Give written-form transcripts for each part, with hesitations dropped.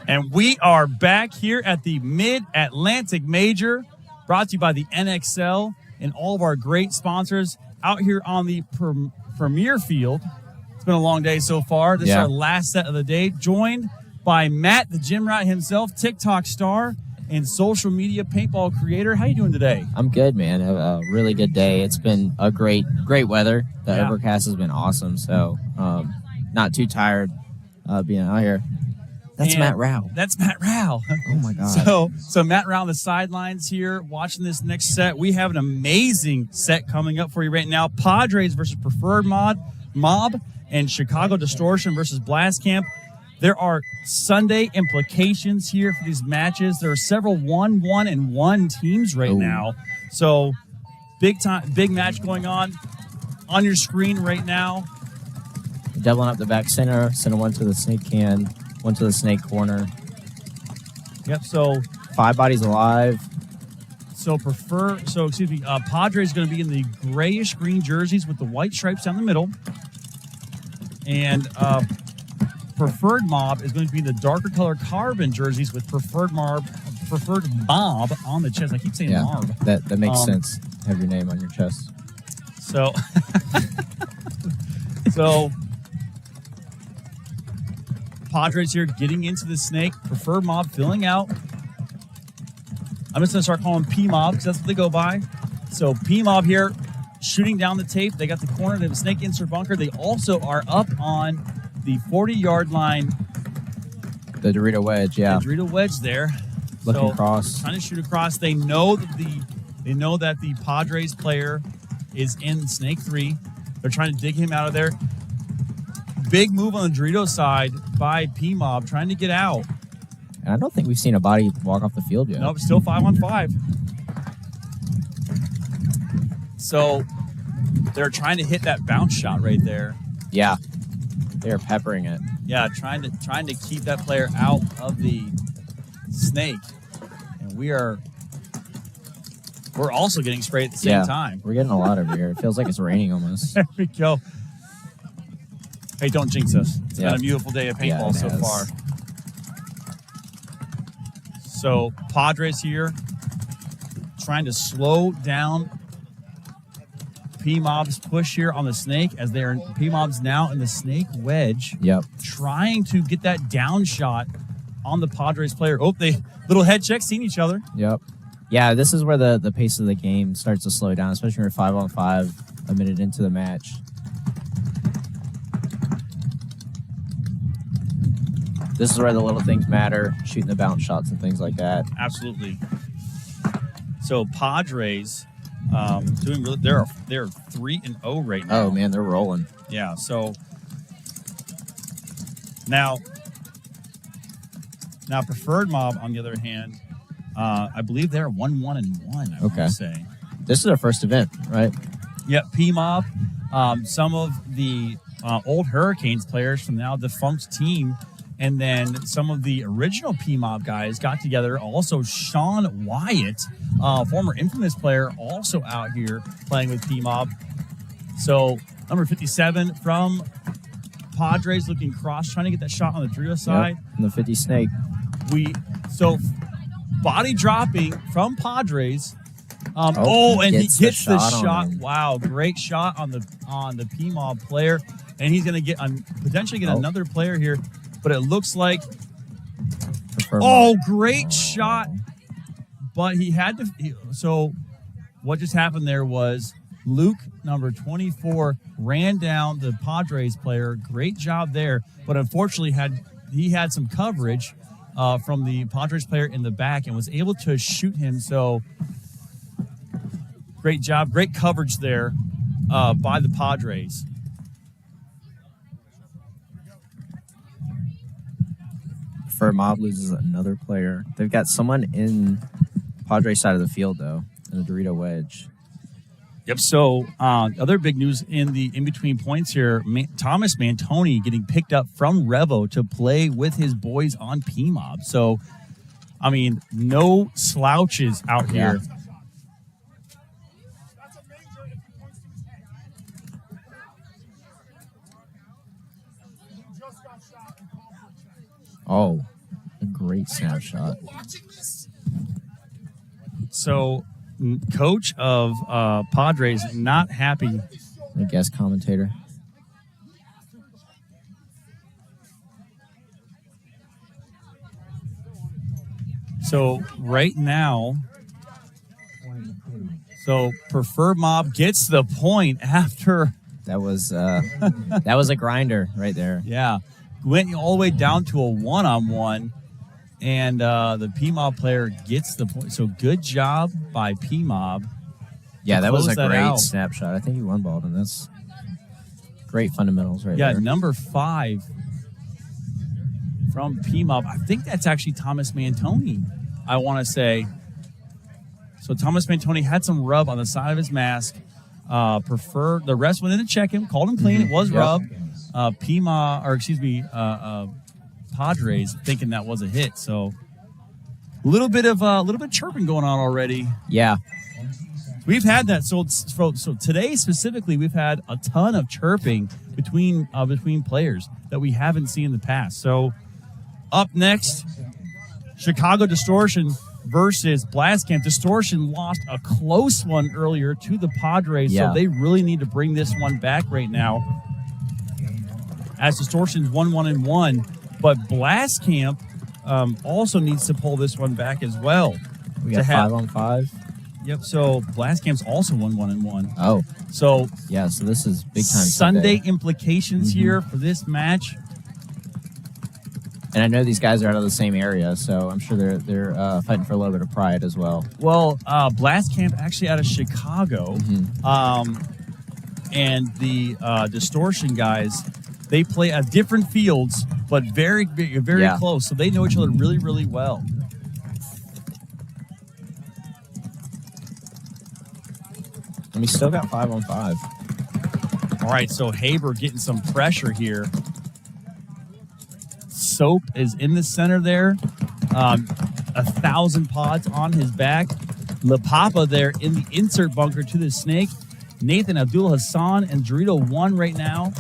And we are back here at the Mid-Atlantic Major, brought to you by the NXL and all of our great sponsors out here on the Premier Field. It's been a long day so far. This is our last set of the day, joined by Matt, the gym rat himself, TikTok star, and social media paintball creator. How you doing today? I'm good, man. A really good day. It's been a great weather. The overcast has been awesome, so not too tired being out here. That's Matt Rao. That's Matt Rao. Oh, my God. So Matt Rao on the sidelines here watching this next set. We have an amazing set coming up for you right now. Padres versus Preferred Mob and Chicago Distortion versus Blast Camp. There are Sunday implications here for these matches. There are several 1-1-1 teams right now. So big match going on your screen right now. Doubling up the back center. Center one to the snake can. One to the snake corner. Yep, so 5 bodies alive. Padres going to be in the grayish green jerseys with the white stripes down the middle. And Preferred Mob is going to be in the darker color carbon jerseys with Preferred Mob on the chest. I keep saying Marb. That makes sense. Have your name on your chest. So Padres here getting into the snake. Preferred Mob filling out. I'm just going to start calling P-Mob because that's what they go by. So P-Mob here shooting down the tape. They got the corner to the snake insert bunker. They also are up on the 40-yard line. The Dorito wedge, yeah. The Dorito wedge there. Looking across. Trying to shoot across. They know that the Padres player is in snake 3. They're trying to dig him out of there. Big move on the Dorito side by P-Mob trying to get out. And I don't think we've seen a body walk off the field yet. Nope, still 5-on-5. So they're trying to hit that bounce shot right there. Yeah. They're peppering it. Yeah, trying to keep that player out of the snake. And we're also getting sprayed at the same time. We're getting a lot over here. It feels like it's raining almost. There we go. Hey, don't jinx us. It's been a beautiful day of paintball so far. So Padres here trying to slow down P-Mob's push here on the snake as P-Mob's now in the snake wedge. Yep. Trying to get that down shot on the Padres player. Oh, they little head check, seeing each other. Yep. Yeah, this is where the pace of the game starts to slow down, especially when you're 5-on-5 a minute into the match. This is where the little things matter, shooting the bounce shots and things like that. Absolutely. So Padres doing really. They're 3-0 right now. Oh man, they're rolling. Yeah. So now Preferred Mob on the other hand, I believe they're 1-1-1. I want to say this is their first event, right? Yep. P-Mob, some of the old Hurricanes players from now defunct team. And then some of the original P-Mob guys got together. Also, Sean Wyatt, former Infamous player, also out here playing with P-Mob. So, number 57 from Padres looking cross, trying to get that shot on the Dorito side. Yep, and the 50 snake. Body dropping from Padres. And he gets the shot. Wow, great shot on the P-Mob player. And he's going to potentially get another player here. But it looks like, great shot. But he had to. So what just happened there was Luke, number 24, ran down the Padres player. Great job there. But unfortunately, he had some coverage from the Padres player in the back and was able to shoot him. So great job. Great coverage there by the Padres. Mob loses another player. They've got someone in Padres side of the field, though, in the Dorito wedge. Yep. So other big news in the in-between points here, Thomas Mantoni getting picked up from Revo to play with his boys on P-Mob. So, I mean, no slouches out here. great snapshot. So, coach of Padres not happy. The guest commentator. So right now, Preferred Mob gets the point after. That was a grinder right there. Yeah, went all the way down to a 1-on-1, and the P-Mob player gets the point. So good job by P-Mob. Yeah, that was a great out. snapshot. I think he one-balled him. That's great fundamentals right there. Yeah, number 5 from P-Mob. I think that's actually Thomas Mantoni, I want to say. So Thomas Mantoni had some rub on the side of his mask. Preferred the rest went in to check him, called him clean. It was rub. Padres thinking that was a hit. So a little bit chirping going on already. Yeah, we've had that. So today specifically, we've had a ton of chirping between players that we haven't seen in the past. So up next, Chicago Distortion versus Blast Camp. Distortion lost a close one earlier to the Padres, so they really need to bring this one back right now. As Distortion's 1-1-1, but Blast Camp also needs to pull this one back as well. We got 5-on-5. Yep. So Blast Camp's also 1-1-1. Oh, so yeah. So this is big time Sunday implications here for this match. And I know these guys are out of the same area, so I'm sure they're fighting for a little bit of pride as well. Well, Blast Camp actually out of Chicago, and the Distortion guys, they play at different fields, but very close. So they know each other really, really well. And we still got 5-on-5. All right, so Haber getting some pressure here. Soap is in the center there. 1,000 pods on his back. La Papa there in the insert bunker to the snake. Nathan Abdul Hassan and Dorito 1 right now.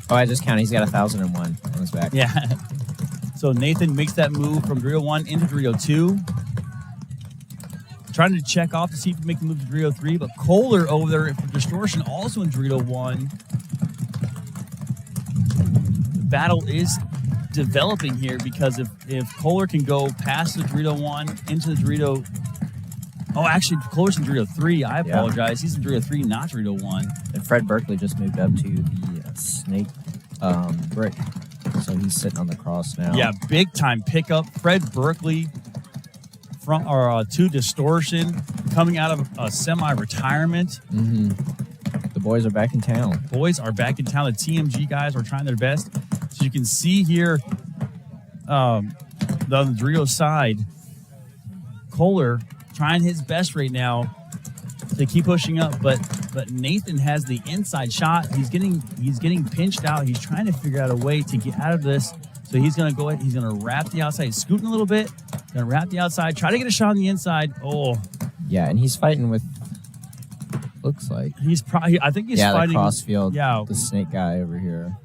Oh, I just counted. He's got 1,001 on his back. Yeah. So Nathan makes that move from Dorito 1 into Dorito 2. Trying to check off to see if he can make the move to Dorito 3, but Kohler over there for Distortion also in Dorito 1. Battle is developing here because if Kohler can go past the Dorito 1 into the Dorito... Oh, actually, Kohler's in Dorito 3. I apologize. He's in Dorito 3, not Dorito 1. And Fred Berkeley just moved up to the snake brick. So he's sitting on the cross now. Yeah, big-time pickup. Fred Berkeley to Distortion, coming out of a semi-retirement. The boys are back in town. Boys are back in town. The TMG guys are trying their best. So you can see here on the Dorito side, Kohler trying his best right now to keep pushing up, but Nathan has the inside shot. He's getting pinched out. He's trying to figure out a way to get out of this. So he's going to go ahead. He's going to wrap the outside. He's scooting a little bit. Going to wrap the outside. Try to get a shot on the inside. Oh. Yeah, and he's fighting with, looks like. I think he's fighting. The crossfield. Yeah. The snake guy over here.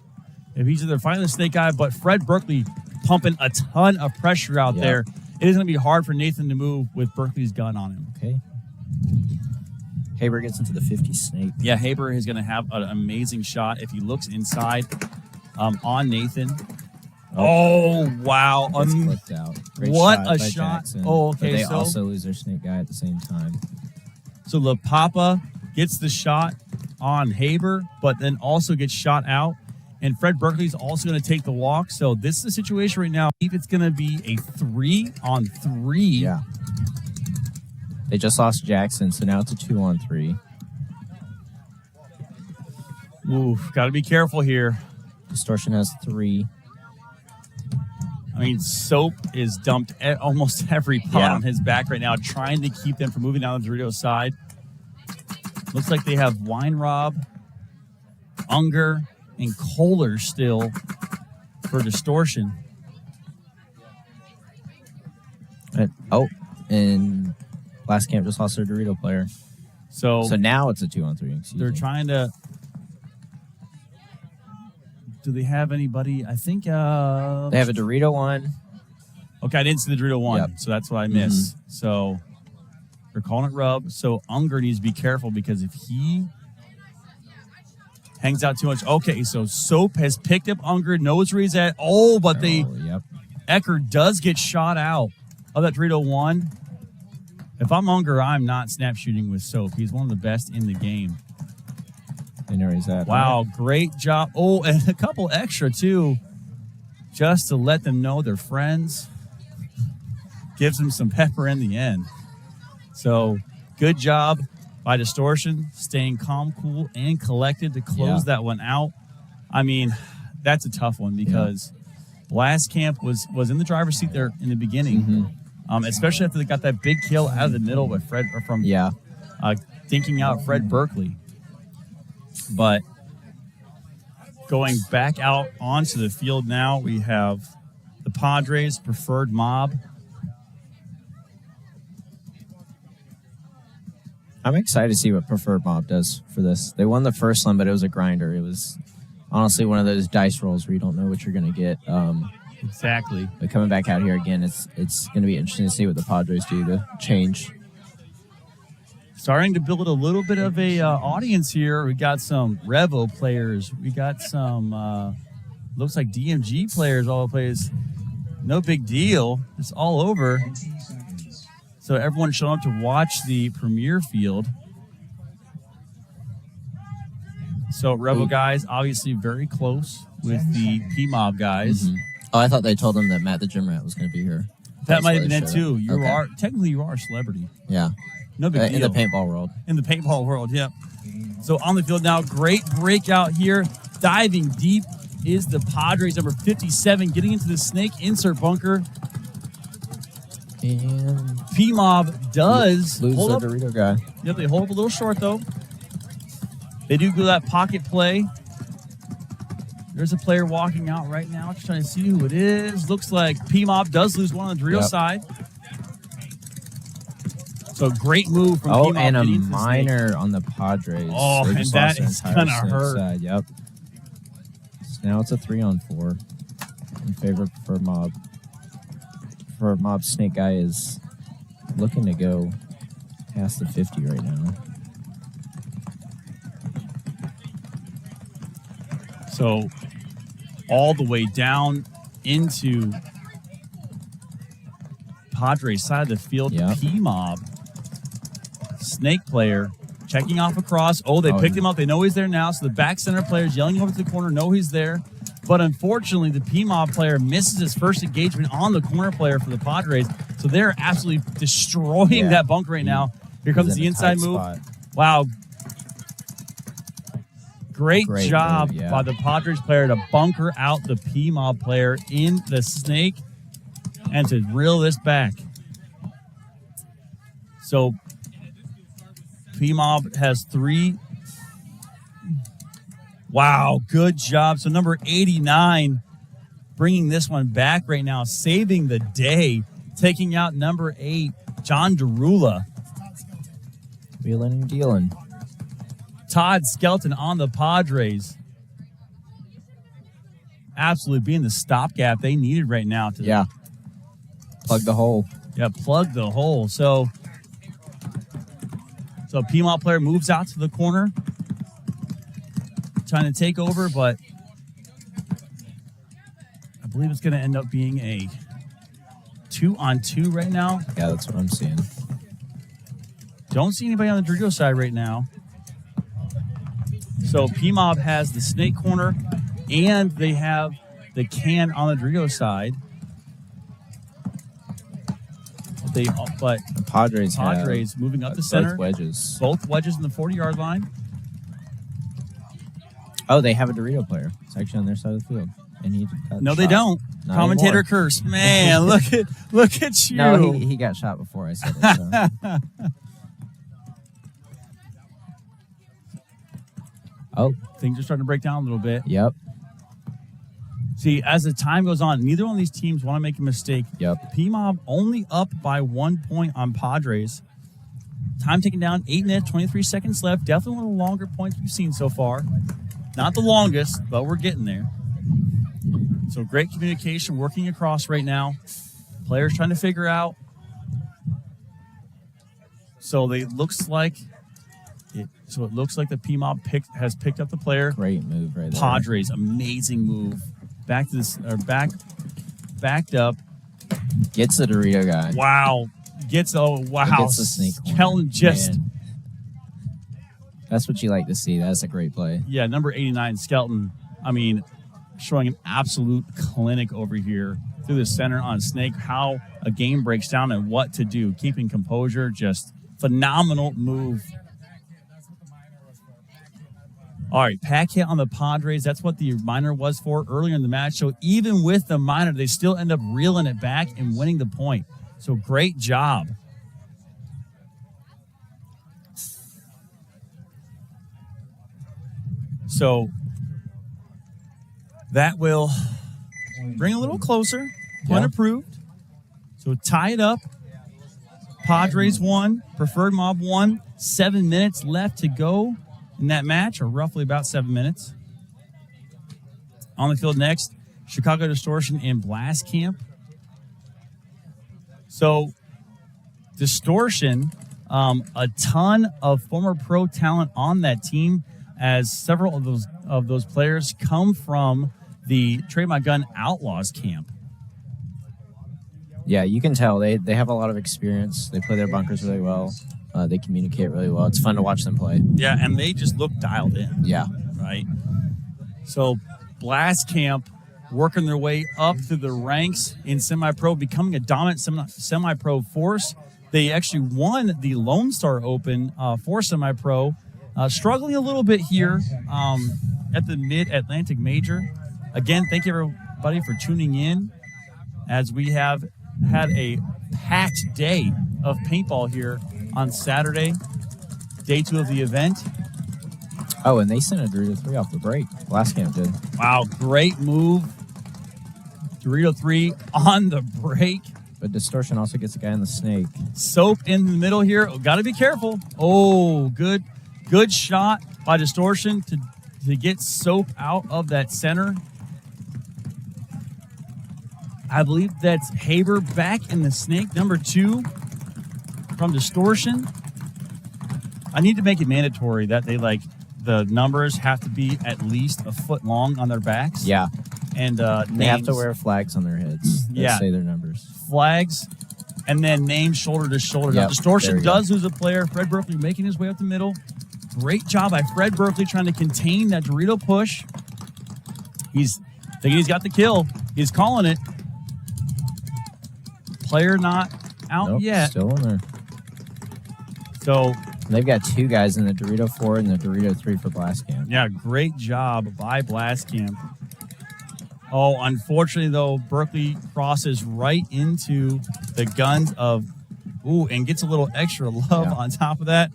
If he's either fighting the snake guy, but Fred Berkeley pumping a ton of pressure out there. It is going to be hard for Nathan to move with Berkeley's gun on him. Okay. Haber gets into the 50 snake. Yeah, Haber is going to have an amazing shot if he looks inside on Nathan. Oh, wow. Clipped out. What a shot. Jackson. Oh, okay. But they also lose their snake guy at the same time. So La Papa gets the shot on Haber, but then also gets shot out. And Fred Berkeley's also going to take the walk. So this is a situation right now. If it's going to be a 3-on-3. Yeah. They just lost Jackson, so now it's a 2-on-3. Ooh, got to be careful here. Distortion has 3. I mean, Soap is dumped at almost every pot on his back right now, trying to keep them from moving down the Dorito side. Looks like they have Weinrob, Unger, and Kohler still for Distortion. And Blast Camp just lost their Dorito player. So now it's a 2-on-3. They're trying to do they have anybody? I think they have a Dorito one. Okay, I didn't see the Dorito one, Yep. so that's what I missed. So they're calling it rub. So Unger needs to be careful because if he hangs out too much. Okay, so Soap has picked up Unger, knows where he's at. Oh, but Ecker does get shot out of that Dorito one. If I'm Unger, I'm not snap shooting with Soap. He's one of the best in the game. I know where he's at. Wow, great job. Oh, and a couple extra, too, just to let them know they're friends. Gives them some pepper in the end. So, good job by Distortion, staying calm, cool, and collected to close that one out. I mean, that's a tough one because Blast Camp was in the driver's seat there in the beginning, especially after they got that big kill out of the middle with Fred dinking out Fred Berkeley. But going back out onto the field now, we have the Padres preferred mob. I'm excited to see what Preferred Mob does for this. They won the first one, but it was a grinder. It was honestly one of those dice rolls where you don't know what you're going to get. Exactly. But coming back out here again, it's going to be interesting to see what the Padres do to change. Starting to build a little bit of a audience here. We got some Revo players. We got some, looks like DMG players all plays. No big deal. It's all over. So everyone showing up to watch the premiere field. So Revo guys, obviously very close with the P-Mob guys. Oh, I thought they told them that Matt the Gym Rat was going to be here. That might have been it too. Technically you are a celebrity. Yeah. No big deal. In the paintball world. In the paintball world, yep. So on the field now, great breakout here. Diving deep is the Padres, number 57, getting into the snake insert bunker. And P-Mob does lose hold the up. Dorito guy. Yep, they hold up a little short, though. They do go that pocket play. There's a player walking out right now. Just trying to see who it is. Looks like P-Mob does lose one on the Dorito side. So great move from P-Mob. And a minor on the Padres. Oh, and that is going to hurt. Side. Yep. So now it's a 3-on-4 in favor for Mob. For Mob, Snake Guy is looking to go past the 50 right now. So all the way down into Padres side of the field. P-Mob, Snake player, checking off across. Oh, they picked him up. They know he's there now. So the back center players yelling over to the corner, know he's there. But unfortunately, the P-Mob player misses his first engagement on the corner player for the Padres. So they're absolutely destroying that bunker right now. Here comes the inside move. Spot. Wow. Great job by the Padres player to bunker out the P-Mob player in the snake and to reel this back. So P-Mob has 3. Wow, good job. So number 89 bringing this one back right now, saving the day, taking out number 8, John Derula. Wheeling and dealing. Todd Skelton on the Padres. Absolutely being the stopgap they needed right now. To plug the hole. Yeah, plug the hole. So P-Mob player moves out to the corner, trying to take over, but I believe it's going to end up being a 2-on-2 right now. Yeah, that's what I'm seeing. Don't see anybody on the Dorito side right now. So P-Mob has the snake corner, and they have the can on the Dorito side. But the Padres moving up the center. Both wedges in the 40-yard line. Oh, they have a Dorito player. It's actually on their side of the field. And he got they don't. Not Commentator anymore. curse. Man, look at you. No, he got shot before I said it. So. Oh. Things are starting to break down a little bit. Yep. See, as the time goes on, neither one of these teams want to make a mistake. Yep. P-Mob only up by 1 point on Padres. Time taken down, 8 minutes, 23 seconds left. Definitely one of the longer points we've seen so far. Not the longest, but we're getting there. So great communication working across right now. Players trying to figure out. So it looks like the PMOB has picked up the player. Great move right there. Padres, amazing move. Back to this, or backed up. Gets the Dorito guy. Wow. Gets the snake corner. Kellen just. Man. That's what you like to see. That's a great play. Yeah, number 89, Skelton. I mean, showing an absolute clinic over here through the center on Snake. How a game breaks down and what to do. Keeping composure, just phenomenal move. All right, pack hit on the Padres. That's what the minor was for earlier in the match. So even with the minor, they still end up reeling it back and winning the point. So great job. So that will bring a little closer. Point approved. So tie it up. Padres won. Preferred Mob won. 7 minutes left to go in that match, or roughly about 7 minutes. On the field next, Chicago Distortion and Blast Camp. So Distortion, a ton of former pro talent on that team, as several of those players come from the Trade My Gun Outlaws camp. Yeah, you can tell they have a lot of experience. They play their bunkers really well. They communicate really well. It's fun to watch them play. Yeah, and they just look dialed in. Yeah. Right? So Blast Camp working their way up through the ranks in semi-pro, becoming a dominant semi-pro force. They actually won the Lone Star Open for semi-pro, struggling a little bit here at the Mid-Atlantic Major. Again, thank you everybody for tuning in as we have had a packed day of paintball here on Saturday, day 2 of the event. Oh, and they sent a Dorito 3 off the break. Blast Camp did. Wow, great move. Dorito 3 on the break. But Distortion also gets a guy in the snake. Soap in the middle here. Oh, got to be careful. Oh, good shot by Distortion to get Soap out of that center. I believe that's Haber back in the snake, number 2 from Distortion. I need to make it mandatory that the numbers have to be at least a foot long on their backs. Yeah. And they have to wear flags on their heads that say their numbers. Flags, and then names shoulder to shoulder. Now, Distortion does lose a player. Fred Berkeley making his way up the middle. Great job by Fred Berkeley trying to contain that Dorito push. He's thinking he's got the kill. He's calling it. Player not out yet. Still in there. So they've got 2 guys in the Dorito 4 and the Dorito 3 for Blast Camp. Yeah, great job by Blast Camp. Oh, unfortunately, though, Berkeley crosses right into the guns of, and gets a little extra love on top of that.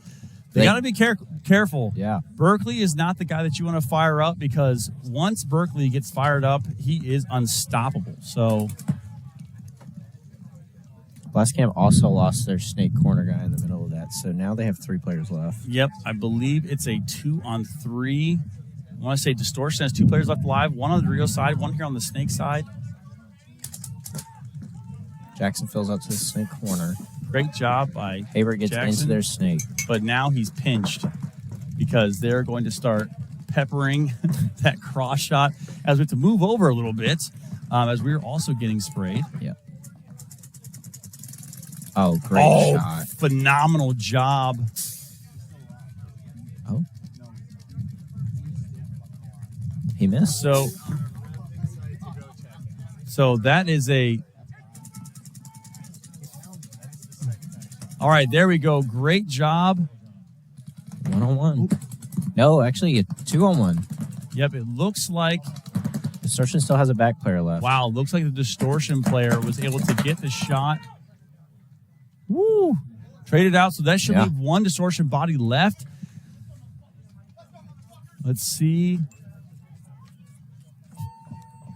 They got to be careful. Yeah. Berkeley is not the guy that you want to fire up, because once Berkeley gets fired up, he is unstoppable. So Blast Camp also lost their snake corner guy in the middle of that, so now they have 3 players left. Yep, I believe it's a 2-on-3. I want to say Distortion has 2 players left alive, one on the Dorito side, one here on the snake side. Jackson fills out to the snake corner. Great job by Haber gets Jackson, into their snake. But now he's pinched because they're going to start peppering that cross shot as we have to move over a little bit as we're also getting sprayed. Yep. Oh, great shot. Phenomenal job. Oh. He missed. So that is a... All right, there we go. Great job. 1-on-1. No, actually, a 2-on-1. Yep, it looks like... Distortion still has a back player left. Wow, looks like the Distortion player was able to get the shot. Woo! Traded out, so that should leave 1 Distortion body left. Let's see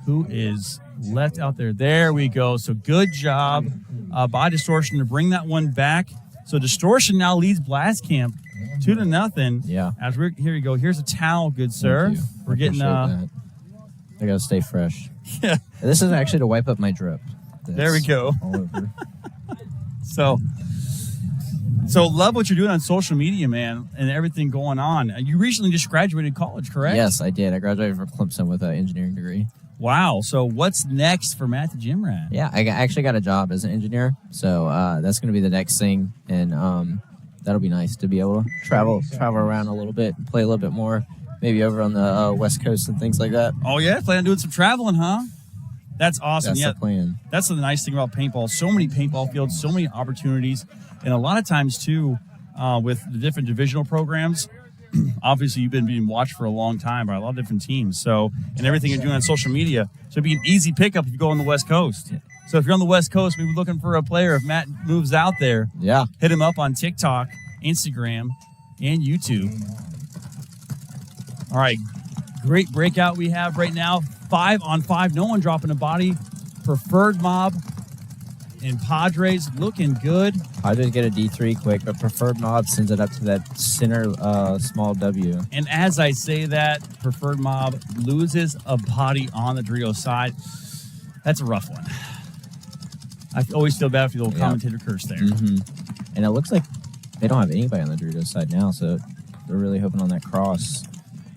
who is left out there. There we go. So good job by Distortion to bring that one back. So Distortion now leads Blast Camp 2-0. Yeah. As we're here you go. Here's a towel, good sir. We're getting they gotta stay fresh. Yeah. This is actually to wipe up my drip. There we go. All over. So love what you're doing on social media, man, and everything going on. You recently just graduated college, correct? Yes, I did. I graduated from Clemson with an engineering degree. Wow. So what's next for Matt the Gym Rat? Yeah, I actually got a job as an engineer, so that's going to be the next thing, and that'll be nice to be able to travel around a little bit, and play a little bit more, maybe over on the West Coast and things like that. Oh yeah, plan on doing some traveling, huh? That's awesome. That's the plan. That's the nice thing about paintball. So many paintball fields, so many opportunities, and a lot of times too, with the different divisional programs. Obviously, you've been being watched for a long time by a lot of different teams. So, and everything you're doing on social media. So it'd be an easy pickup if you go on the West Coast. So if you're on the West Coast, maybe looking for a player, if Matt moves out there, hit him up on TikTok, Instagram, and YouTube. All right, great breakout we have right now. 5-on-5, no one dropping a body. Preferred Mob and Padres looking good. Padres get a D3 quick, but Preferred Mob sends it up to that center small W. And as I say that, Preferred Mob loses a body on the Dorito side. That's a rough one. I always feel bad for the little commentator curse there. Mm-hmm. And it looks like they don't have anybody on the Dorito side now, so they're really hoping on that cross.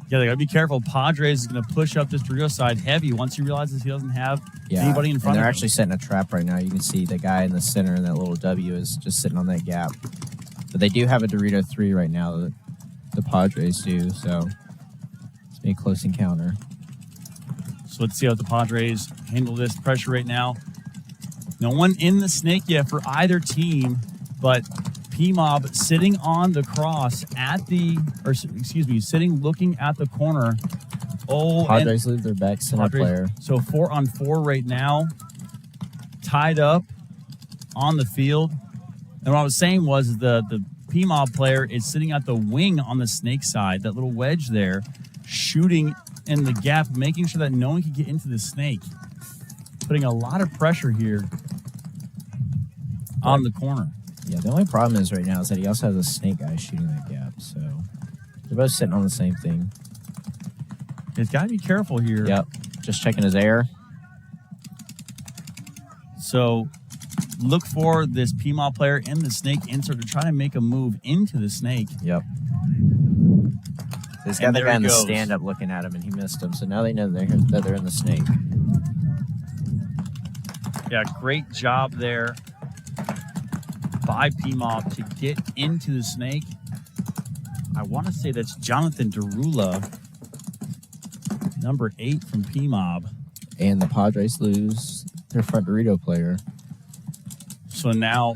Yeah, they got to be careful. Padres is going to push up this Dorito side heavy once he realizes he doesn't have anybody in front of him. And they're actually setting a trap right now. You can see the guy in the center and that little W is just sitting on that gap. But they do have a Dorito 3 right now, the Padres do, so it's be a close encounter. So let's see how the Padres handle this pressure right now. No one in the snake yet for either team, but P-Mob sitting on the cross sitting looking at the corner. Oh, Padres leave their back center player. So 4-on-4 right now, tied up on the field. And what I was saying was the P-Mob player is sitting at the wing on the snake side, that little wedge there, shooting in the gap, making sure that no one can get into the snake. Putting a lot of pressure here on the corner. Yeah, the only problem is right now is that he also has a snake guy shooting that gap, so they're both sitting on the same thing. He's got to be careful here. Yep, just checking his air. So look for this P-Mob player in the snake insert to try to make a move into the snake. Yep. He's got the guy in the stand-up looking at him, and he missed him, so now they know that they're in the snake. Yeah, great job there by P-Mob to get into the snake. I want to say that's Jonathan Derula, number 8 from P-Mob. And the Padres lose their front Dorito player. So now,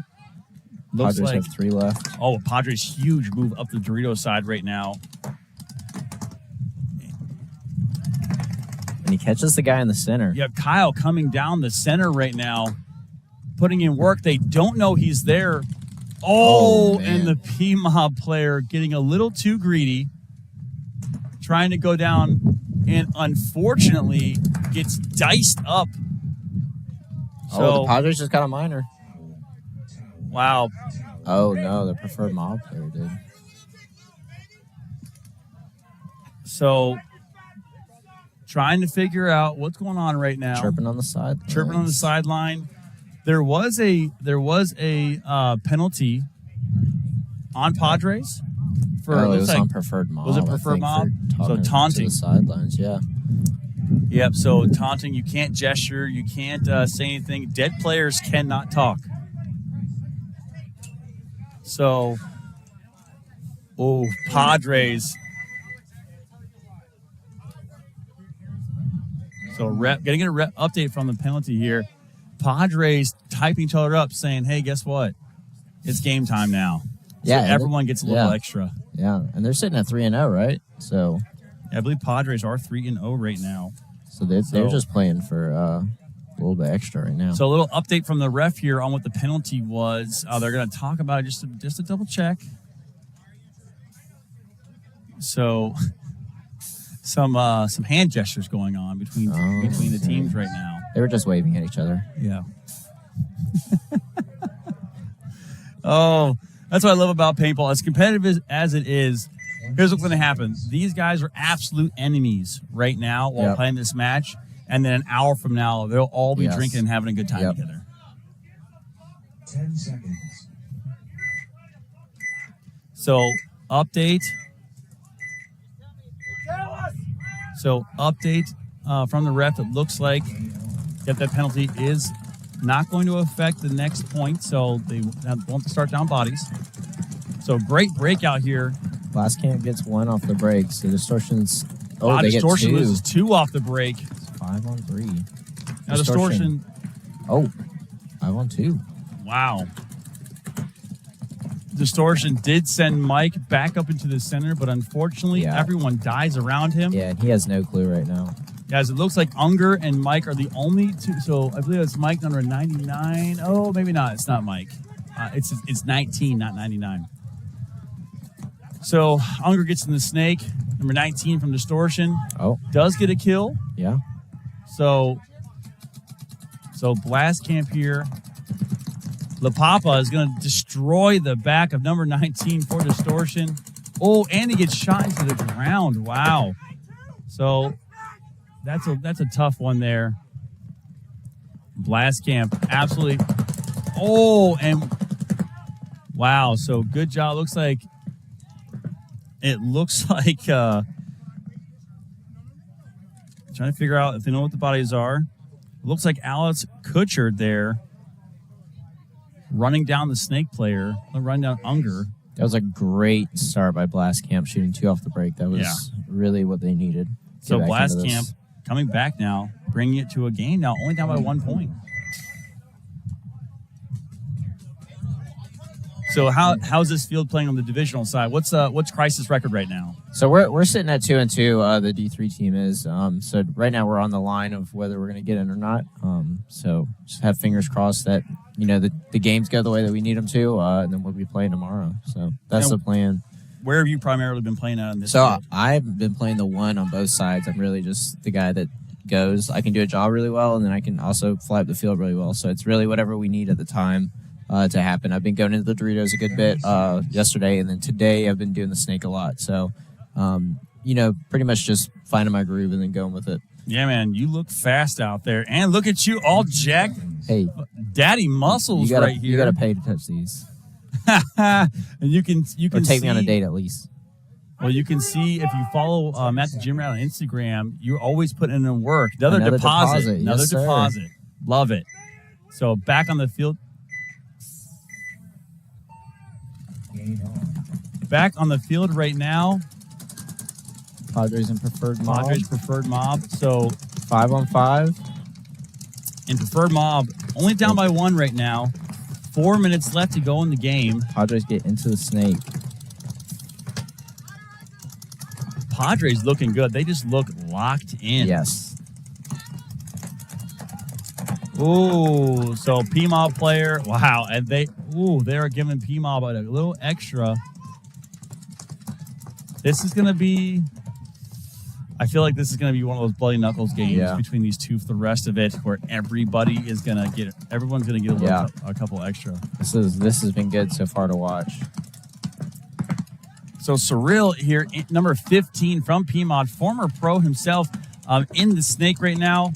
looks Padres like have 3 left. Oh, Padres huge move up the Dorito side right now. And he catches the guy in the center. Yeah, Kyle coming down the center right now, putting in work. They don't know he's there. Oh, and the P-Mob player getting a little too greedy, trying to go down, and unfortunately gets diced up. So the Padres just got a minor. Wow. Oh, no, the Preferred Mob player did. So trying to figure out what's going on right now. Chirping on the side. Chirping on the sideline. There was a penalty on Padres for it was on Preferred Mob. Was it Preferred Mob? So taunting. To the sidelines, yeah. Yep. So taunting. You can't gesture. You can't say anything. Dead players cannot talk. So, Padres. So getting a rep update from the penalty here. Padres typing each other up saying, hey, guess what? It's game time now. Yeah. So everyone gets a little extra. Yeah. And they're sitting at 3-0, right? So I believe Padres are 3-0 right now. So they're just playing for a little bit extra right now. So a little update from the ref here on what the penalty was. They're going to talk about it just to double check. So some hand gestures going on between the teams right now. They were just waving at each other. Yeah. Oh, that's what I love about paintball. As competitive as it is, here's what's going to happen. These guys are absolute enemies right now while playing this match. and then an hour from now, they'll all be Yes. drinking and having a good time Yep. together. 10 seconds. So, update. From the ref. It looks like that penalty is not going to affect the next point, so they won't start down bodies. So, great breakout here. Last camp gets 1 off the break, so Distortion's... they Distortion get 2. loses 2 off the break. It's 5 on 3. Now, Distortion. 5 on 2. Wow. Distortion did send Mike back up into the center, but unfortunately, everyone dies around him. Yeah, and he has no clue right now. Guys, it looks like Unger and Mike are the only two. So I believe it's Mike number 99. Oh, maybe not. It's not Mike. It's 19, not 99. So Unger gets in the snake. Number 19 from Distortion. Does get a kill. Yeah. So Blast Camp here. La Papa is going to destroy the back of number 19 for Distortion. Oh, and he gets shot into the ground. Wow. So that's a tough one there. Blast Camp, absolutely. Oh, and wow. So good job. Looks like trying to figure out if they know what the bodies are. It looks like Alex Kutcher there running down the snake player, running down Unger. That was a great start by Blast Camp, shooting 2 off the break. That was really what they needed. So Blast Camp coming back now, bringing it to a game now, only down by 1 point. So how's this field playing on the divisional side? What's Crisis record right now? So we're sitting at 2-2. The D3 team is. So right now we're on the line of whether we're going to get in or not. So just have fingers crossed that the games go the way that we need them to, and then we'll be playing tomorrow. So that's the plan. Where have you primarily been playing at in this? So field? I've been playing the 1 on both sides. I'm really just the guy that goes. I can do a job really well, and then I can also fly up the field really well. So it's really whatever we need at the time to happen. I've been going into the Doritos a good bit yesterday, and then today I've been doing the snake a lot. So, pretty much just finding my groove and then going with it. Yeah, man, you look fast out there, and look at you, all jacked. Hey, daddy muscles right here. You got to pay to touch these. And you can or take me on a date at least. Well, you can see if you follow Matt the Gym Rat on Instagram, you always put in work. Another deposit. Another yes, deposit. Sir. Love it. So back on the field. Back on the field right now. Padres and preferred mob. Padres preferred mob. So 5 on 5. In preferred mob, only down by 1 right now. 4 minutes left to go in the game. Padres get into the snake. Padres looking good. They just look locked in. Yes. Ooh, so P-Mob player. They are giving P-Mob a little extra. This is going to be, I feel like this is going to be one of those bloody knuckles games between these two for the rest of it, where everyone's going to get a couple extra. This has been good so far to watch. So Cyril here, number 15 from P-Mod, former pro himself, in the snake right now,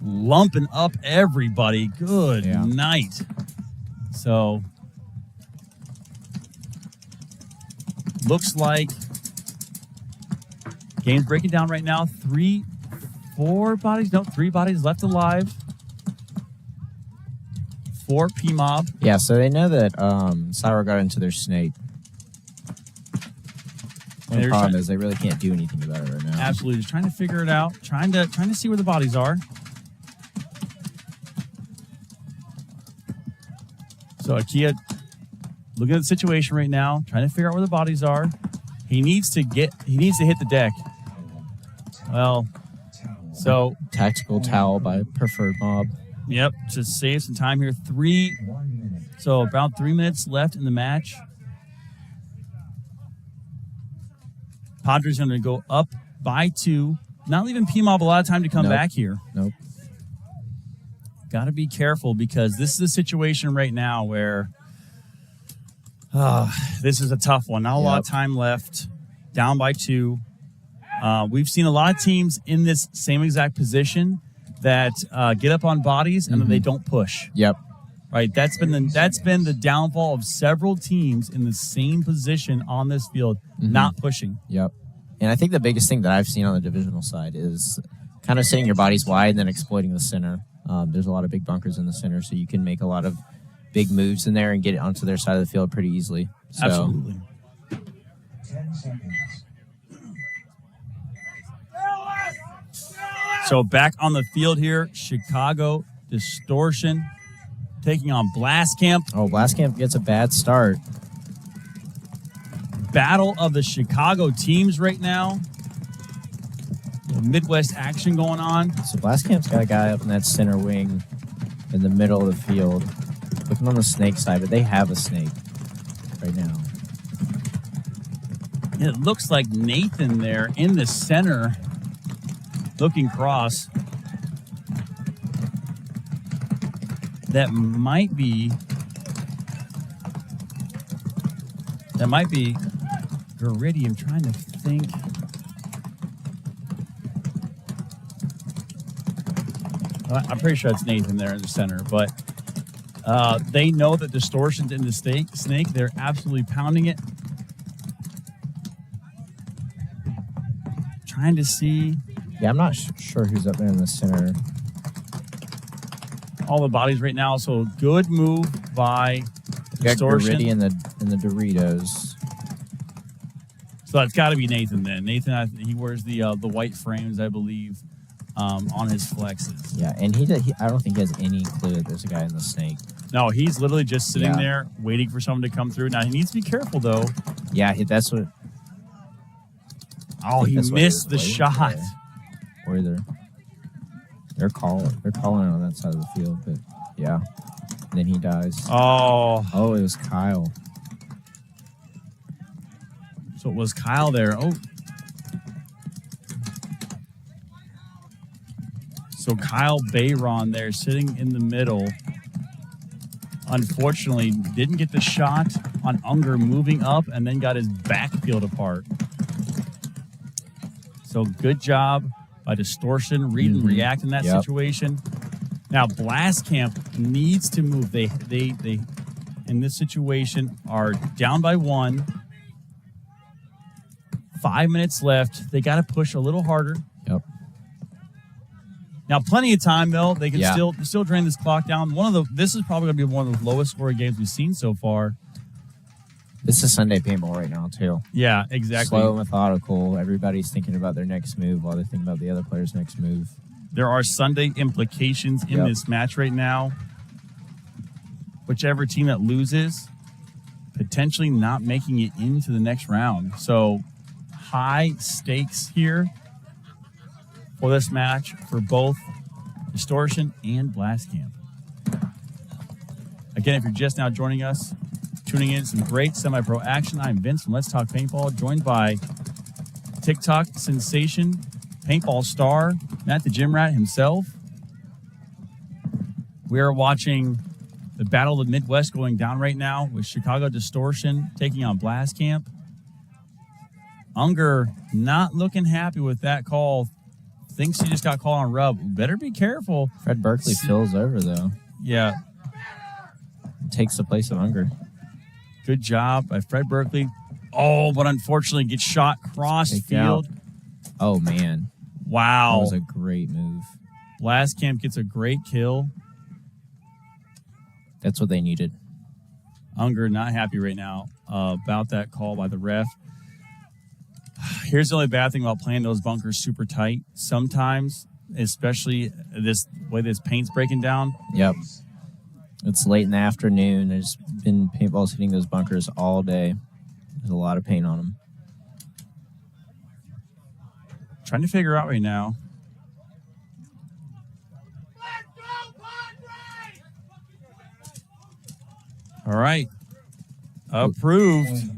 lumping up everybody. Good night. So looks like game's breaking down right now. 3 bodies left alive for P-Mob. Yeah, so they know that Cyro got into their snake. The problem is they really can't do anything about it right now. Absolutely, just trying to figure it out, trying to see where the bodies are. So Akia, looking at the situation right now, trying to figure out where the bodies are. He needs to hit the deck. Well, so tactical towel by preferred mob. Yep, just save some time here. So about 3 minutes left in the match. Padres are going to go up by 2. Not leaving P-Mob a lot of time to come back here. Nope. Got to be careful because this is a situation right now where this is a tough one. Not a lot of time left. Down by 2. We've seen a lot of teams in this same exact position that get up on bodies and then they don't push. Yep. Right. That's been the downfall of several teams in the same position on this field, not pushing. Yep. And I think the biggest thing that I've seen on the divisional side is kind of setting your bodies wide and then exploiting the center. There's a lot of big bunkers in the center, so you can make a lot of big moves in there and get it onto their side of the field pretty easily. So, Absolutely. 10 seconds. So back on the field here, Chicago Distortion taking on Blast Camp. Oh, Blast Camp gets a bad start. Battle of the Chicago teams right now. Midwest action going on. So Blast Camp's got a guy up in that center wing in the middle of the field, looking on the snake side, but they have a snake right now. It looks like Nathan there in the center, looking cross. That might be Gritty. I'm trying to think. I'm pretty sure it's Nathan there in the center, but they know that Distortion's in the snake. They're absolutely pounding it. Trying to see. Yeah, I'm not sure who's up there in the center. All the bodies right now, so good move by Distortion. Gritty in the Doritos. So it's got to be Nathan then. Nathan, he wears the white frames, I believe, on his flexes. Yeah, and I don't think he has any clue that there's a guy in the snake. No, he's literally just sitting there waiting for someone to come through. Now, he needs to be careful, though. Yeah, that's what... Oh, he missed the shot. Or they're calling on that side of the field, but yeah. And then he dies. Oh, it was Kyle. So it was Kyle there. Oh. So Kyle Bayron there sitting in the middle. Unfortunately, didn't get the shot on Unger moving up and then got his backfield apart. So good job by Distortion, read and react in that situation. Now Blast Camp needs to move. They in this situation are down by 1. 5 minutes left. They got to push a little harder. Yep. Now plenty of time though. They can still drain this clock down. This is probably going to be one of the lowest scoring games we've seen so far. This is Sunday paintball right now, too. Yeah, exactly. Slow, methodical. Everybody's thinking about their next move while they're thinking about the other player's next move. There are Sunday implications in this match right now. Whichever team that loses, potentially not making it into the next round. So, high stakes here for this match for both Distortion and Blast Camp. Again, if you're just now joining us, tuning in, some great semi-pro action. I'm Vince from Let's Talk Paintball, joined by TikTok sensation, paintball star, Matt the Gym Rat himself. We are watching the Battle of the Midwest going down right now with Chicago Distortion taking on Blast Camp. Unger not looking happy with that call. Thinks he just got called on rub. Better be careful. Fred Berkeley fills over, though. Yeah. Takes the place of Unger. Good job by Fred Berkeley. Oh, but unfortunately gets shot cross field. Oh, man. Wow. That was a great move. Blast Camp gets a great kill. That's what they needed. Unger not happy right now about that call by the ref. Here's the only bad thing about playing those bunkers super tight. Sometimes, especially this way this paint's breaking down. Yep. It's late in the afternoon. There's been paintballs hitting those bunkers all day. There's a lot of paint on them. Trying to figure out right now. All right. Approved.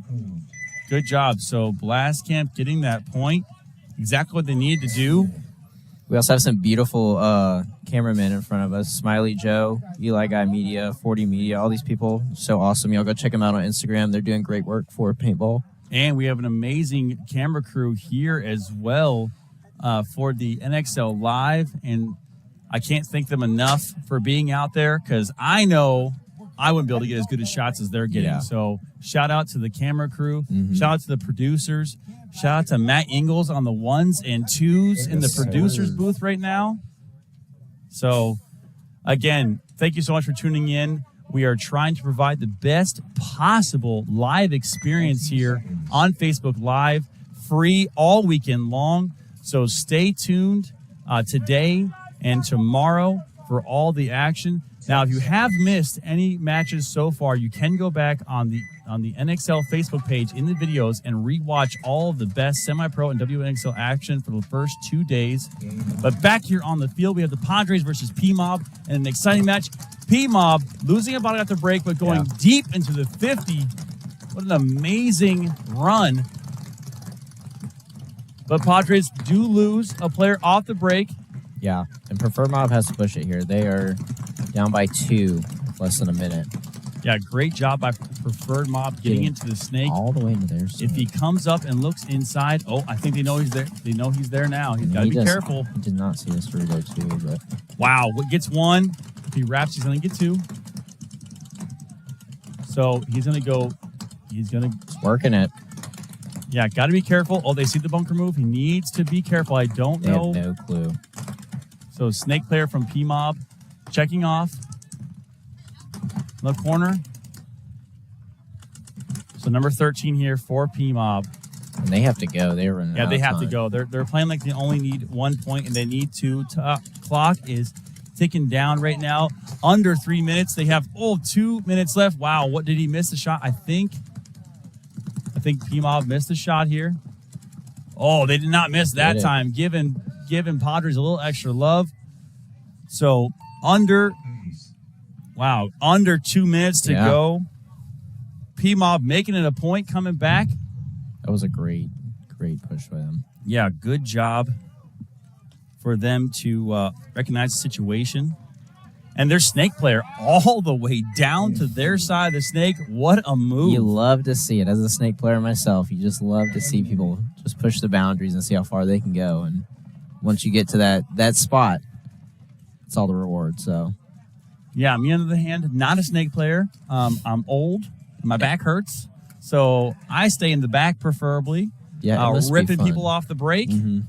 Good job. So Blast Camp getting that point. Exactly what they needed to do. We also have some beautiful cameramen in front of us. Smiley Joe, Eli Guy Media, 40 Media, all these people. So awesome. Y'all go check them out on Instagram. They're doing great work for paintball. And we have an amazing camera crew here as well for the NXL Live. And I can't thank them enough for being out there because I know I wouldn't be able to get as good as shots as they're getting. Yeah. So shout out to the camera crew. Shout out to the producers. Shout out to Matt Ingalls on the 1s and 2s in the producers booth right now. So, again, thank you so much for tuning in. We are trying to provide the best possible live experience here on Facebook Live, free all weekend long. So stay tuned today and tomorrow for all the action. Now, if you have missed any matches so far, you can go back on the NXL Facebook page in the videos and rewatch all of the best semi-pro and WNXL action for the first 2 days. But back here on the field, we have the Padres versus P-Mob and an exciting match. P-Mob losing a body after break, but going deep into the 50. What an amazing run. But Padres do lose a player off the break. Yeah, and Preferred Mob has to push it here. They are down by 2 with less than a minute. Yeah, great job by Preferred Mob getting into the snake. All the way into there. If he comes up and looks inside, I think they know he's there. They know he's there now. He's got to be careful. He did not see us through there too, but wow, what gets 1? If he wraps, he's going to get 2. So he's going to go. He's going to. He's working it. Yeah, got to be careful. Oh, they see the bunker move. He needs to be careful. I don't know. They have no clue. So snake player from P-Mob checking off. In the corner. So number 13 here for P-Mob. And they have to go. They're running out Yeah, they of have time. to go. They're playing like they only need 1 point and they need 2. Clock is ticking down right now. Under 3 minutes. They have 2 minutes left. Wow, what did he miss the shot? I think P-Mob missed the shot here. Oh, they did not miss that time. Giving Padres a little extra love. So under 2 minutes to go. P-Mob making it a point, coming back. That was a great push by them. Yeah, good job for them to recognize the situation. And their snake player all the way down to their side of the snake. What a move. You love to see it. As a snake player myself, you just love to see people just push the boundaries and see how far they can go. And once you get to that spot, it's all the reward. So, yeah, me on the other hand, not a snake player. I'm old. My back hurts. So I stay in the back preferably. Yeah, ripping people off the break. Mm-hmm.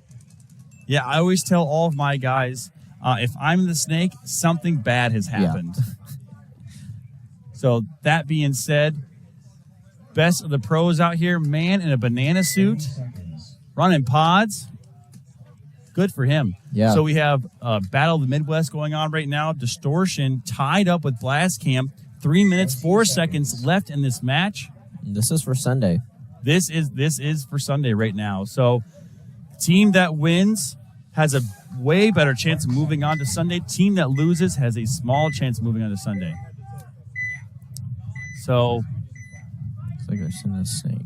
Yeah, I always tell all of my guys, if I'm the snake, something bad has happened. Yeah. So that being said, best of the pros out here, man in a banana suit, running pods. Good for him. Yeah. So we have Battle of the Midwest going on right now. Distortion tied up with Blast Camp. 3 minutes, 4 seconds left in this match. This is for Sunday. This is for Sunday right now. So team that wins has a way better chance of moving on to Sunday. Team that loses has a small chance of moving on to Sunday. So looks like they're sending a snake.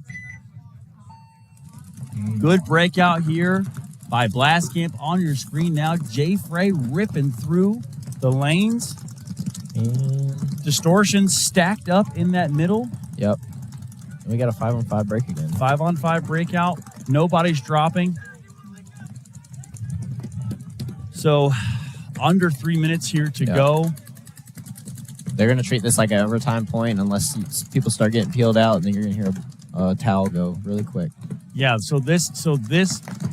Good breakout here by Blast Camp on your screen now. Jay Frey ripping through the lanes. And Distortion stacked up in that middle. Yep. And we got a 5-on-5 break again. 5-on-5 breakout. Nobody's dropping. So under 3 minutes here to go. They're going to treat this like an overtime point unless people start getting peeled out, and then you're going to hear a towel go really quick. Yeah, so this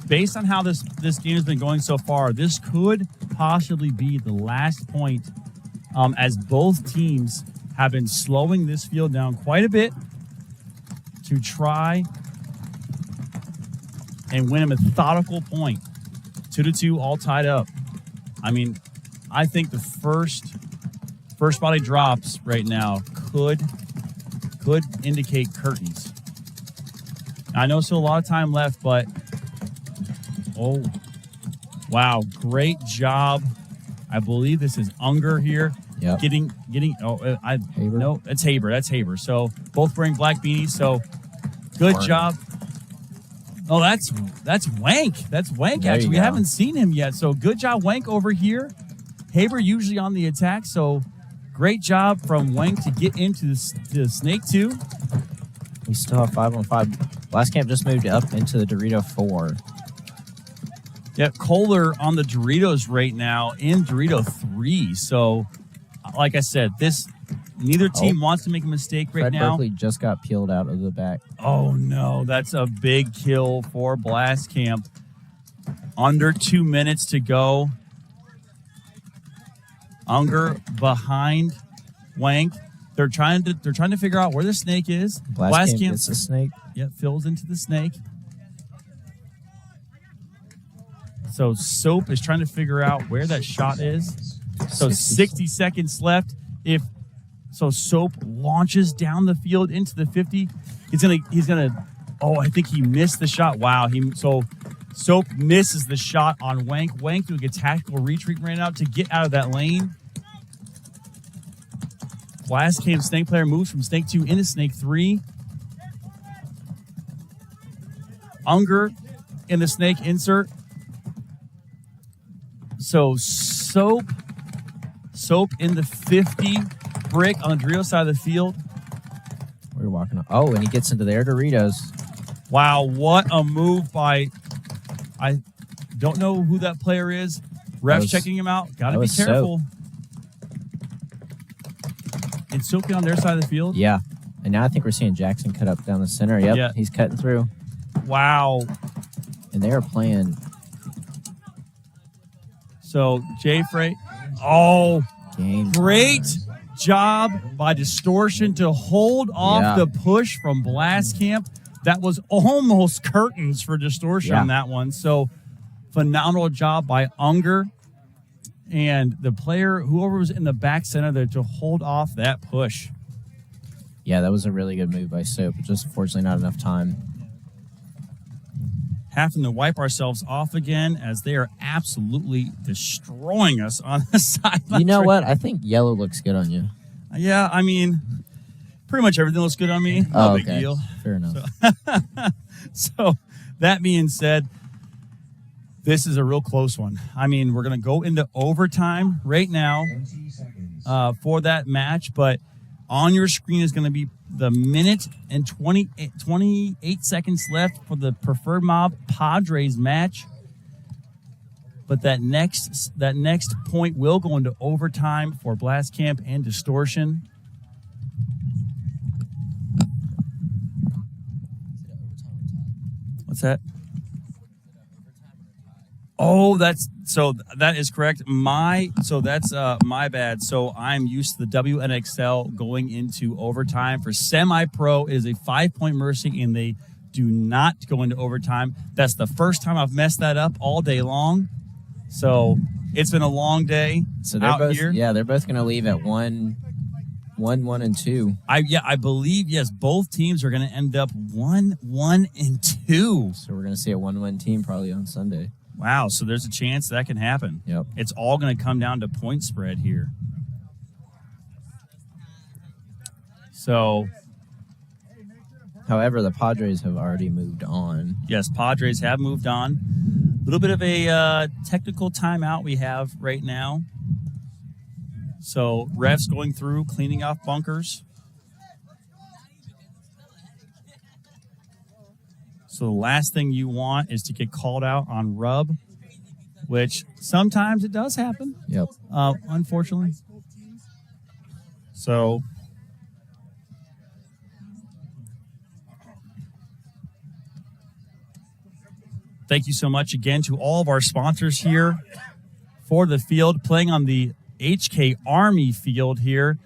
based on how this game has been going so far, this could possibly be the last point, as both teams have been slowing this field down quite a bit to try and win a methodical point. 2-2, all tied up. I mean, I think the first body drops right now could indicate curtains. I know still a lot of time left, but oh, wow, great job. I believe this is Unger here. Yep. Getting. Haber? No, it's Haber. That's Haber. So both wearing black beanies. So good job. Oh, that's Wank. That's Wank. There Actually, you we go. haven't seen him yet. So good job, Wank, over here. Haber usually on the attack. So great job from Wank to get into the snake 2. We still have 5-on-5 Blast Camp just moved up into the Dorito 4. Yeah, Kohler on the Doritos right now in Dorito 3. So, like I said, neither team wants to make a mistake right Fred now. Berkeley just got peeled out of the back. Oh, no. That's a big kill for Blast Camp. Under 2 minutes to go. Unger behind Wank. They're trying to figure out where the snake is. Blast Camp gets the snake. Yeah, fills into the snake. So Soap is trying to figure out where that shot is. So 60 seconds left. So Soap launches down the field into the 50. He's gonna. Oh, I think he missed the shot. Wow. So Soap misses the shot on Wank. Wank doing a tactical retreat right now to get out of that lane. Blast Camp Snake player moves from Snake 2 into Snake 3. Unger in the Snake insert. So Soap in the 50. Brick on the Dorito side of the field. We're walking up. Oh, and he gets into their Doritos. Wow, what a move by... I don't know who that player is. Ref's checking him out. Got to be careful. Is Soap on their side of the field? Yeah. And now I think we're seeing Jackson cut up down the center. Yep, yeah. He's cutting through. Wow. And they are playing... So, Jay Frey. Oh, great job by Distortion to hold off the push from Blast Camp. That was almost curtains for Distortion on that one. So, phenomenal job by Unger. And the player, whoever was in the back center there, to hold off that push. Yeah, that was a really good move by Soap. Just unfortunately not enough time. Having to wipe ourselves off again as they are absolutely destroying us on the sideline. You know what? I think yellow looks good on you. Yeah, I mean, pretty much everything looks good on me. No big deal. Fair enough. So, that being said, this is a real close one. I mean, we're going to go into overtime right now for that match, but on your screen is going to be the minute and 28 seconds left for the Preferred Mob Padres match. But that next point will go into overtime for Blast Camp and Distortion. What's that? Oh, that is correct. That's my bad. So I'm used to the WNXL going into overtime. For semi-pro, it is a 5-point mercy, and they do not go into overtime. That's the first time I've messed that up all day long. So it's been a long day out here. Yeah, they're both going to leave at 1, and 2. I believe, yes, both teams are going to end up 1, 1, and 2. So we're going to see a 1-1 team probably on Sunday. Wow, so there's a chance that can happen. Yep. It's all going to come down to point spread here. So, however, the Padres have already moved on. Yes, Padres have moved on. A little bit of a technical timeout we have right now. So, refs going through, cleaning off bunkers. So the last thing you want is to get called out on rub, which sometimes it does happen. Yep. Unfortunately. So thank you so much again to all of our sponsors here for the field, playing on the HK Army field here.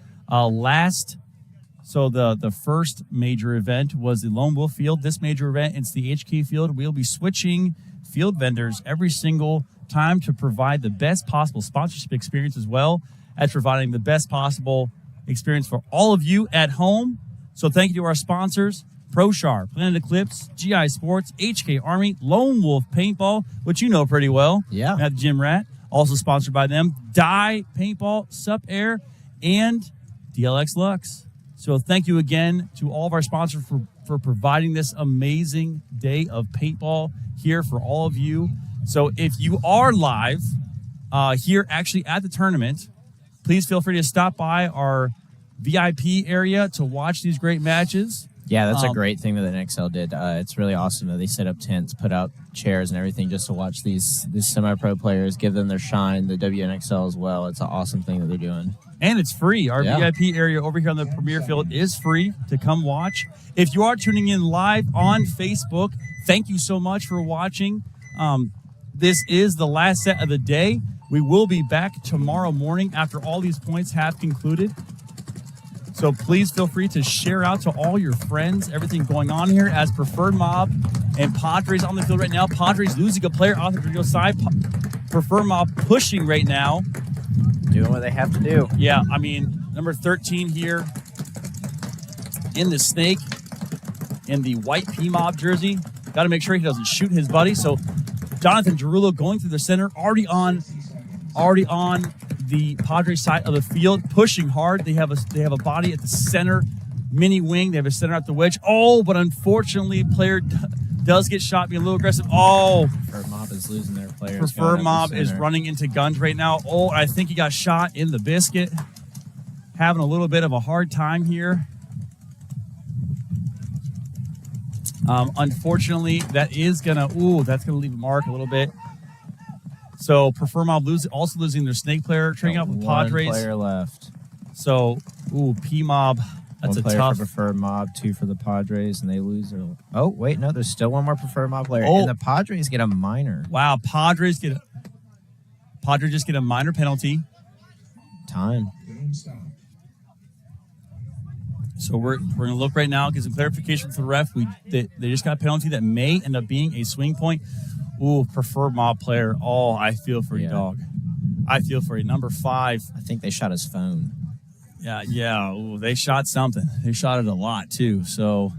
So the first major event was the Lone Wolf Field. This major event, it's the HK Field. We'll be switching field vendors every single time to provide the best possible sponsorship experience, as well as providing the best possible experience for all of you at home. So thank you to our sponsors, ProShar, Planet Eclipse, GI Sports, HK Army, Lone Wolf Paintball, which you know pretty well. Yeah. At the Gym Rat, also sponsored by them, Dye Paintball, Sup Air, and DLX Lux. So thank you again to all of our sponsors for providing this amazing day of paintball here for all of you. So if you are live here actually at the tournament, please feel free to stop by our VIP area to watch these great matches. Yeah, that's a great thing that the NXL did. It's really awesome that they set up tents, put out chairs and everything just to watch these semi-pro players, give them their shine, the WNXL as well. It's an awesome thing that they're doing. And it's free. Our VIP area over here on the Premier Field is free to come watch. If you are tuning in live on Facebook, thank you so much for watching. This is the last set of the day. We will be back tomorrow morning after all these points have concluded. So please feel free to share out to all your friends everything going on here as Preferred Mob and Padres on the field right now. Padres losing a player off the radio side. Preferred Mob pushing right now. Doing what they have to do. Yeah, I mean, number 13 here in the snake in the white P-Mob jersey. Got to make sure he doesn't shoot his buddy. So Jonathan Giroulo going through the center, already on the Padres side of the field, pushing hard. They have a body at the center, mini wing. They have a center at the wedge. Oh, but unfortunately, player does get shot, being a little aggressive. Oh, Preferred Mob is losing their players. Preferred Mob is running into guns right now. Oh, I think he got shot in the biscuit. Having a little bit of a hard time here. Unfortunately, that's gonna leave a mark a little bit. So Preferred Mob also losing their snake player, trading out with Padres. One player left. So, P-Mob, that's one a player tough. for Preferred Mob, 2 for the Padres, and they lose their. Oh wait, no, there's still one more Preferred Mob player, and the Padres get a minor. Wow, Padres just get a minor penalty. Time. So we're gonna look right now, get some clarification from the ref. They just got a penalty that may end up being a swing point. Preferred Mob player. Oh, I feel for you, dog. I feel for you. Number 5. I think they shot his phone. Yeah. They shot something. They shot it a lot too. So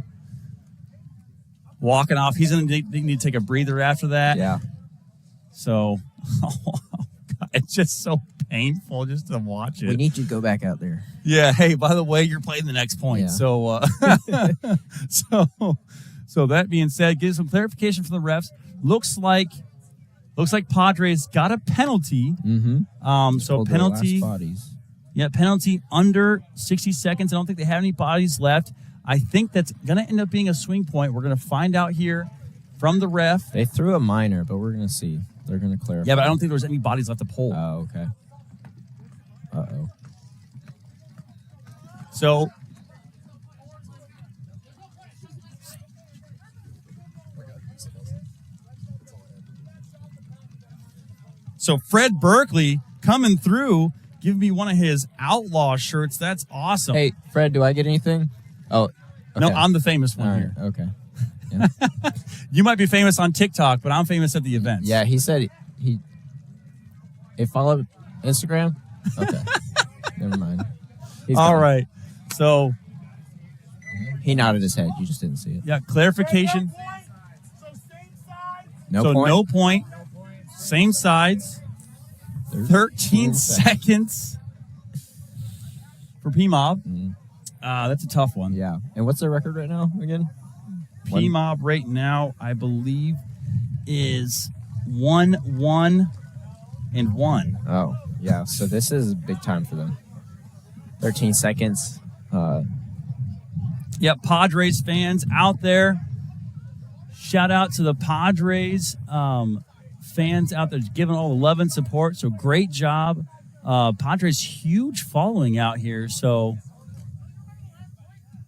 walking off, he's gonna need to take a breather after that. Yeah. So it's just so painful just to watch it. We need you to go back out there. Yeah. Hey, by the way, you're playing the next point. Yeah. So, so that being said, give some clarification from the refs. Looks like Padres got a penalty. Mm-hmm. So penalty. Yeah, penalty under 60 seconds. I don't think they have any bodies left. I think that's gonna end up being a swing point. We're gonna find out here from the ref. They threw a minor, but we're gonna see. They're gonna clarify. Yeah, but I don't think there's any bodies left to pull. Oh, okay. Uh-oh. So Fred Berkeley coming through, giving me one of his outlaw shirts. That's awesome. Hey, Fred, do I get anything? Oh, okay. No, I'm the famous one here. Okay. Yeah. You might be famous on TikTok, but I'm famous at the events. Yeah, he said he followed Instagram? Okay. Never mind. All right. So he nodded his head. You just didn't see it. Yeah, clarification. No point. Same sides. 13 seconds for P-Mob. That's a tough one. Yeah. And what's their record right now again? P-Mob right now, I believe, is 1-1-1. Oh, yeah. So this is big time for them. 13 seconds. Yep, Padres fans out there. Shout out to the Padres fans out there giving all the love and support. So great job. Padres huge following out here. So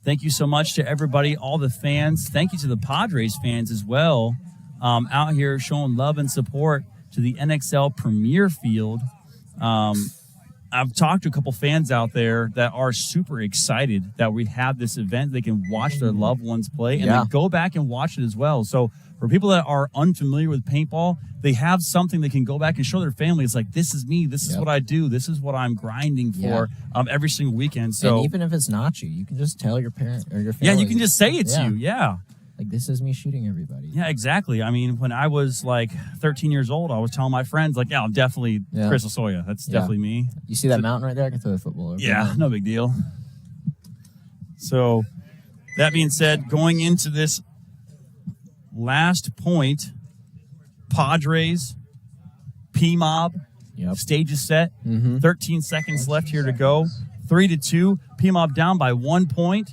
thank you so much to everybody, all the fans. Thank you to the Padres fans as well out here showing love and support to the NXL Premier Field. I've talked to a couple fans out there that are super excited that we have this event. They can watch their loved ones play and then go back and watch it as well. So for people that are unfamiliar with paintball, they have something they can go back and show their family. It's like, this is me. This is what I do. This is what I'm grinding for every single weekend. So and even if it's not you can just tell your parent or your family. Yeah, you can just say it's you. Yeah. Like, this is me shooting everybody. Yeah, exactly. I mean, when I was like 13 years old, I was telling my friends, like, I'm definitely Chris Lasoya. That's definitely me. You see that mountain right there? I can throw the football over. Yeah, no big deal. So, that being said, going into this last point, Padres, P-Mob, stage is set. 13 seconds left here to go. 3-2. P-Mob down by 1 point.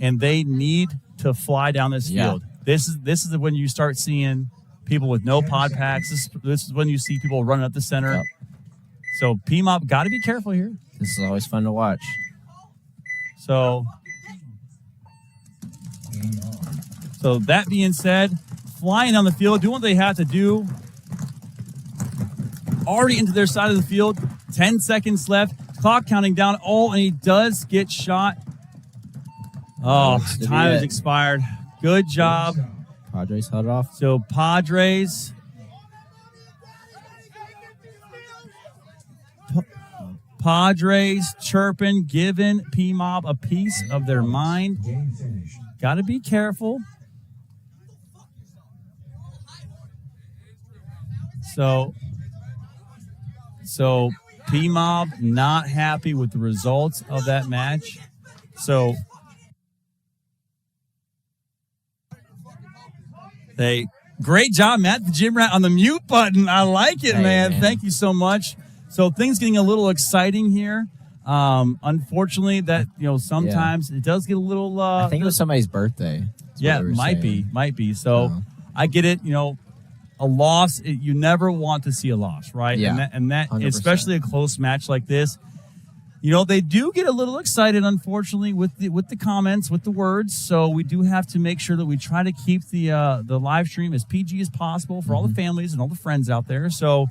and they need to fly down this field. This is when you start seeing people with no pod packs. This is when you see people running up the center. Yep. So P-Mob got to be careful here. This is always fun to watch. So that being said, flying on the field, doing what they have to do. Already into their side of the field. 10 seconds left. Clock counting down. Oh, and he does get shot. Oh, time has expired. Good job. Padres held off. So Padres. Padres chirping, giving P-Mob a piece of their mind. Game finished. Got to be careful. So P-Mob not happy with the results of that match. So great job, Matt, the gym rat on the mute button. I like it, man. Thank you so much. So things getting a little exciting here. Unfortunately, that sometimes it does get a little. I think it was somebody's birthday. Yeah, might be. So I get it. A loss, you never want to see a loss, right? Yeah, and that 100%. Especially a close match like this. They do get a little excited, unfortunately, with the comments, with the words. So we do have to make sure that we try to keep the live stream as PG as possible for all the families and all the friends out there. So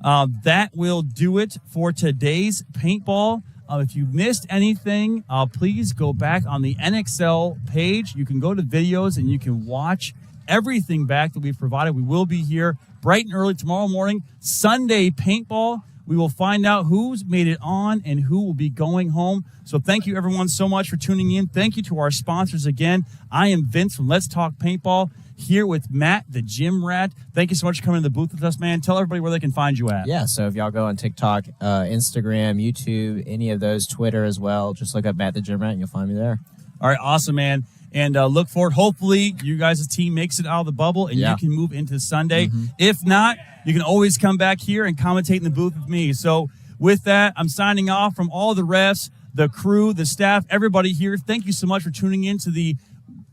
that will do it for today's paintball. If you missed anything, please go back on the NXL page. You can go to videos and you can watch everything back that we've provided. We will be here bright and early tomorrow morning. Sunday paintball. We will find out who's made it on and who will be going home. So thank you, everyone, so much for tuning in. Thank you to our sponsors again. I am Vince from Let's Talk Paintball, here with Matt, the gym rat. Thank you so much for coming to the booth with us, man. Tell everybody where they can find you at. Yeah, so if y'all go on TikTok, Instagram, YouTube, any of those, Twitter as well, just look up Matt, the gym rat, and you'll find me there. All right, awesome, man. And look forward. Hopefully, you guys' team makes it out of the bubble and you can move into Sunday. If not, you can always come back here and commentate in the booth with me. So with that, I'm signing off from all the refs, the crew, the staff, everybody here. Thank you so much for tuning in to the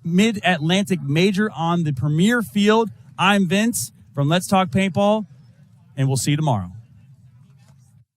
Mid-Atlantic Major on the Premier Field. I'm Vince from Let's Talk Paintball, and we'll see you tomorrow.